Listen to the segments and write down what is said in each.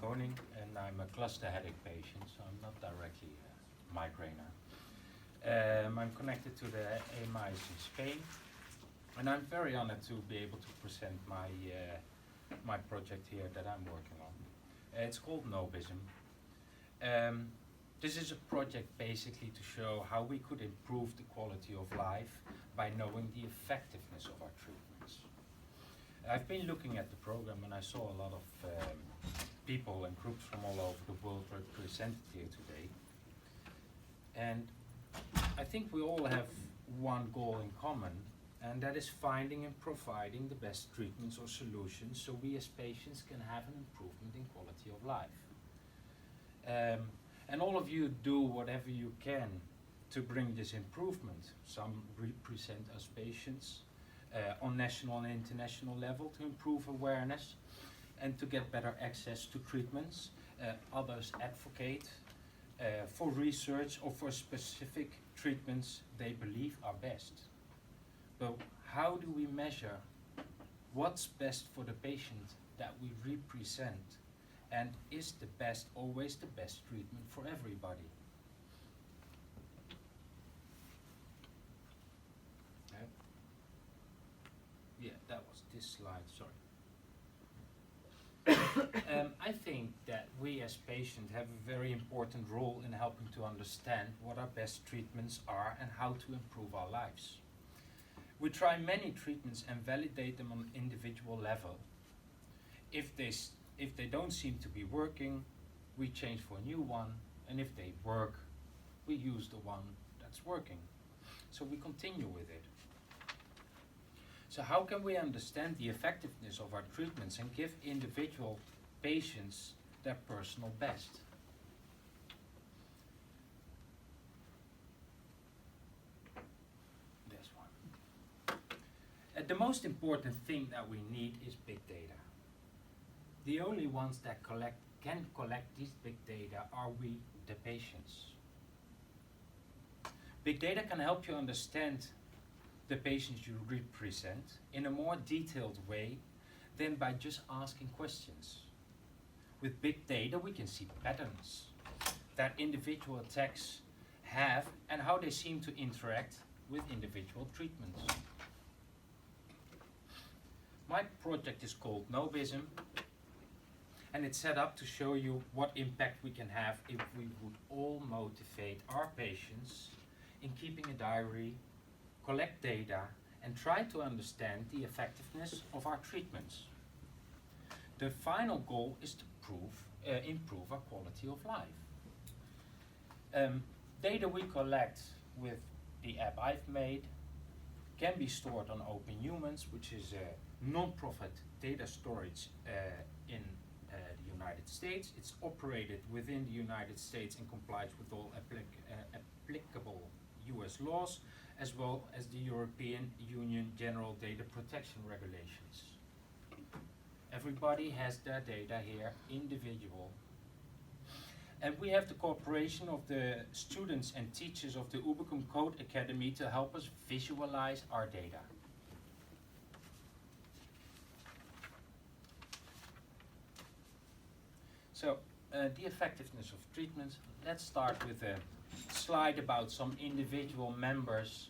Koning, and I'm a cluster headache patient, so I'm not directly a migrainer. I'm connected to the AMIs in Spain, and I'm very honored to be able to present my project here that I'm working on. It's called Nobism. This is a project basically to show how we could improve the quality of life by knowing the effectiveness of our treatments. I've been looking at the program and I saw a lot of people and groups from all over the world represented here today. And I think we all have one goal in common, and that is finding and providing the best treatments or solutions so we as patients can have an improvement in quality of life. And all of you do whatever you can to bring this improvement. Some represent us patients on national and international level to improve awareness and to get better access to treatments. Others advocate for research or for specific treatments they believe are best. But how do we measure what's best for the patient that we represent? And is the best always the best treatment for everybody? Yeah, that was this slide, sorry. I think that we as patients have a very important role in helping to understand what our best treatments are and how to improve our lives. We try many treatments and validate them on an individual level. If they don't seem to be working, we change for a new one, and if they work, we use the one that's working. So we continue with it. So how can we understand the effectiveness of our treatments and give individual patients their personal best? This one. The most important thing that we need is big data. The only ones that can collect these big data are we, the patients. Big data can help you understand the patients you represent in a more detailed way than by just asking questions. With big data, we can see patterns that individual attacks have and how they seem to interact with individual treatments. My project is called Nobism, and it's set up to show you what impact we can have if we would all motivate our patients in keeping a diary, collect data, and try to understand the effectiveness of our treatments. The final goal is to improve our quality of life. Data we collect with the app I've made can be stored on Open Humans, which is a non-profit data storage in the United States. It's operated within the United States and complies with all applicable US laws, as well as the European Union General Data Protection Regulations. Everybody has their data here, individual. And we have the cooperation of the students and teachers of the Ubicum Code Academy to help us visualize our data. So, the effectiveness of treatments. Let's start with a slide about some individual members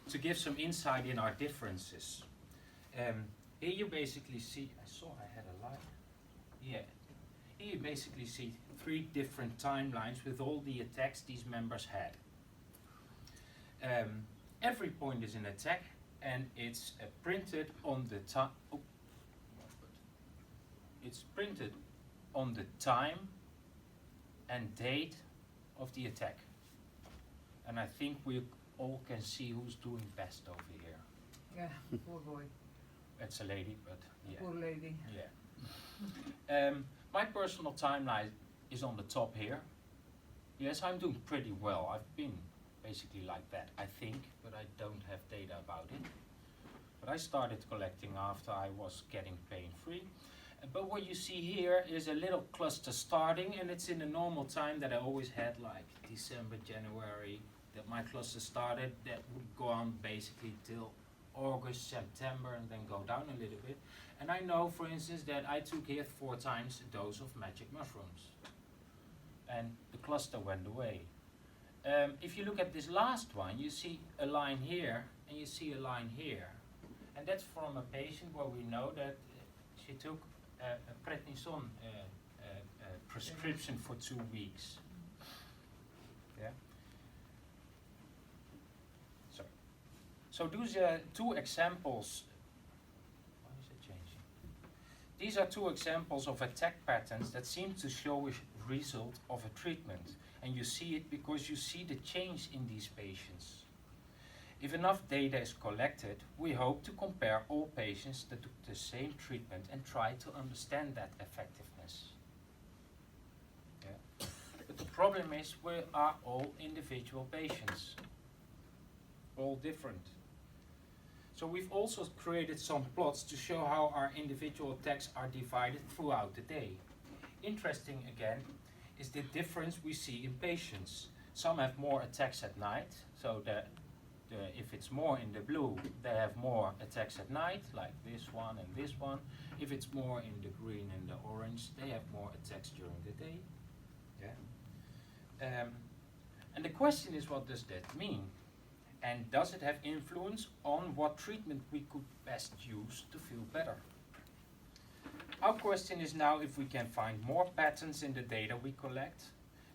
to give some insight in our differences. Here you basically see, I saw I had a light. Yeah. Here you basically see 3 different timelines with all the attacks these members had. Every point is an attack, and it's printed on the time. Oh, it's printed on the time and date of the attack. And I think we all can see who's doing best over here. Yeah, poor boy. It's a lady, but yeah. Poor lady. Yeah. My personal timeline is on the top here. Yes, I'm doing pretty well. I've been basically like that, I think, but I don't have data about it. But I started collecting after I was getting pain-free. But what you see here is a little cluster starting, and it's in the normal time that I always had, like December, January, that my cluster started. That would go on basically till August, September, and then go down a little bit. And I know, for instance, that I took here 4 times a dose of magic mushrooms, and the cluster went away. If you look at this last one, you see a line here, and you see a line here. And that's from a patient where we know that she took a prednisone prescription for 2 weeks. Yeah. So these are 2 examples. Why is it changing? These are 2 examples of attack patterns that seem to show a result of a treatment. And you see it because you see the change in these patients. If enough data is collected, we hope to compare all patients that took the same treatment and try to understand that effectiveness. Yeah. But the problem is we are all individual patients, all different. So we've also created some plots to show how our individual attacks are divided throughout the day. Interesting again is the difference we see in patients. Some have more attacks at night, so if it's more in the blue, they have more attacks at night, like this one and this one. If it's more in the green and the orange, they have more attacks during the day. Yeah. And the question is, what does that mean? And does it have influence on what treatment we could best use to feel better? Our question is now if we can find more patterns in the data we collect.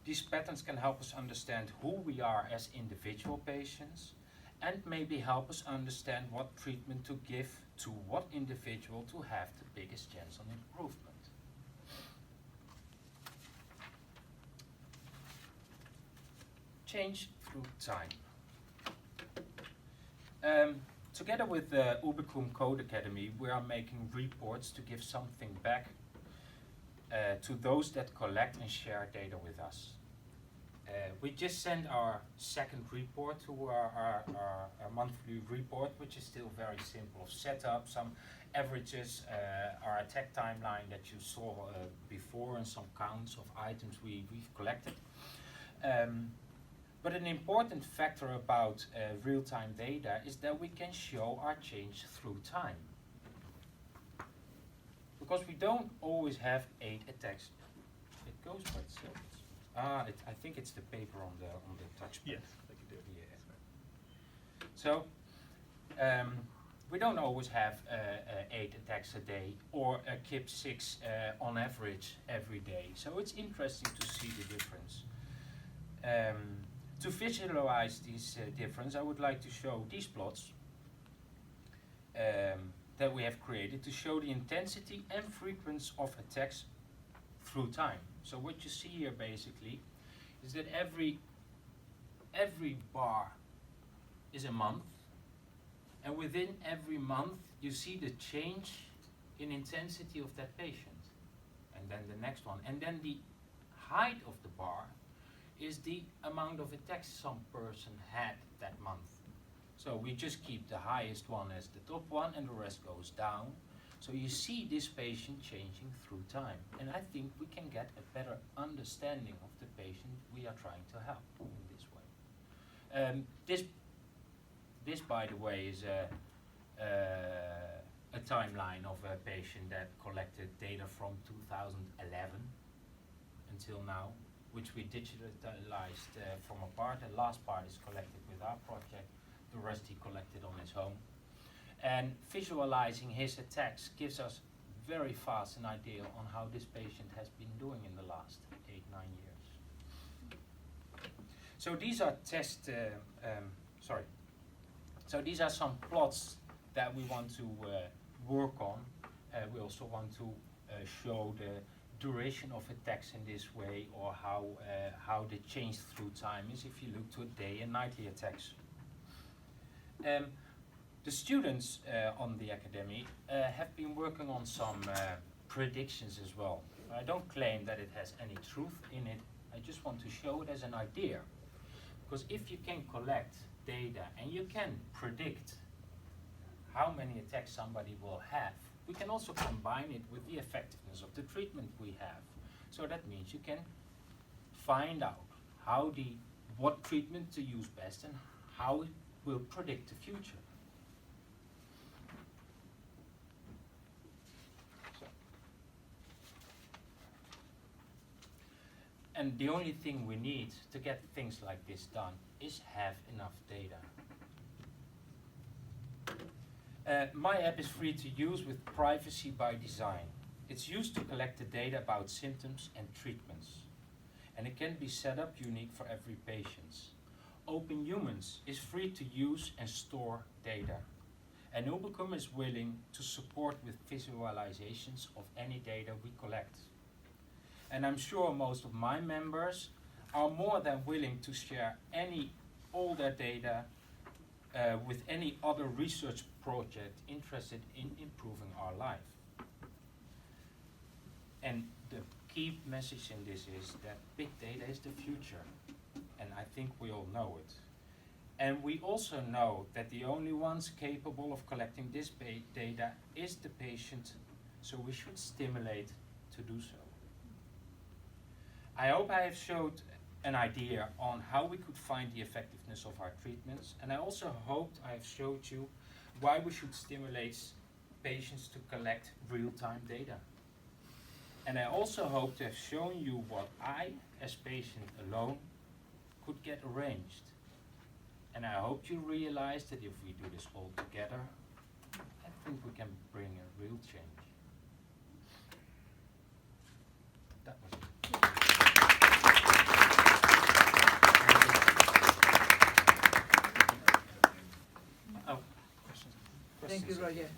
These patterns can help us understand who we are as individual patients, and maybe help us understand what treatment to give to what individual to have the biggest chance on improvement. Change through time. Together with the Ubercum Code Academy, we are making reports to give something back to those that collect and share data with us. We just sent our second report to our monthly report, which is still very simple. Set up some averages, our attack timeline that you saw before, and some counts of items we've collected. But an important factor about real-time data is that we can show our change through time. Because we don't always have 8 attacks. It goes by itself. I think it's the paper on the touchpad. Yes, I can do it. Yeah. So we don't always have 8 attacks a day, or a KIP 6 on average every day. So it's interesting to see the difference. To visualize this difference, I would like to show these plots that we have created to show the intensity and frequency of attacks through time. So what you see here basically is that every bar is a month, and within every month you see the change in intensity of that patient, and then the next one, and then the height of the bar is the amount of attacks some person had that month. So we just keep the highest one as the top one, and the rest goes down. So you see this patient changing through time. And I think we can get a better understanding of the patient we are trying to help in this way. This, by the way, is a timeline of a patient that collected data from 2011 until now, which we digitalized from a part. The last part is collected with our project. The rest he collected on his own. And visualizing his attacks gives us very fast an idea on how this patient has been doing in the last 8-9 years. So these are So these are some plots that we want to work on. We also want to show the duration of attacks in this way, or how the change through time is if you look to day and nightly attacks. The students on the academy have been working on some predictions as well. I don't claim that it has any truth in it. I just want to show it as an idea. Because if you can collect data and you can predict how many attacks somebody will have, we can also combine it with the effectiveness of the treatment we have. So that means you can find out what treatment to use best and how it will predict the future. And the only thing we need to get things like this done is have enough data. My app is free to use with privacy by design. It's used to collect the data about symptoms and treatments. And it can be set up unique for every patient. Open Humans is free to use and store data. And Ubicum is willing to support with visualizations of any data we collect. And I'm sure most of my members are more than willing to share all their data with any other research project interested in improving our life. And the key message in this is that big data is the future, and I think we all know it. And we also know that the only ones capable of collecting this data is the patient, so we should stimulate to do so. I hope I have showed an idea on how we could find the effectiveness of our treatments, and I also hoped I have showed you why we should stimulate patients to collect real-time data. And I also hope to have shown you what I, as patient alone, could get arranged. And I hope you realize that if we do this all together, I think we can bring a real change. That was it. Oh, questions? Thank you, Roger.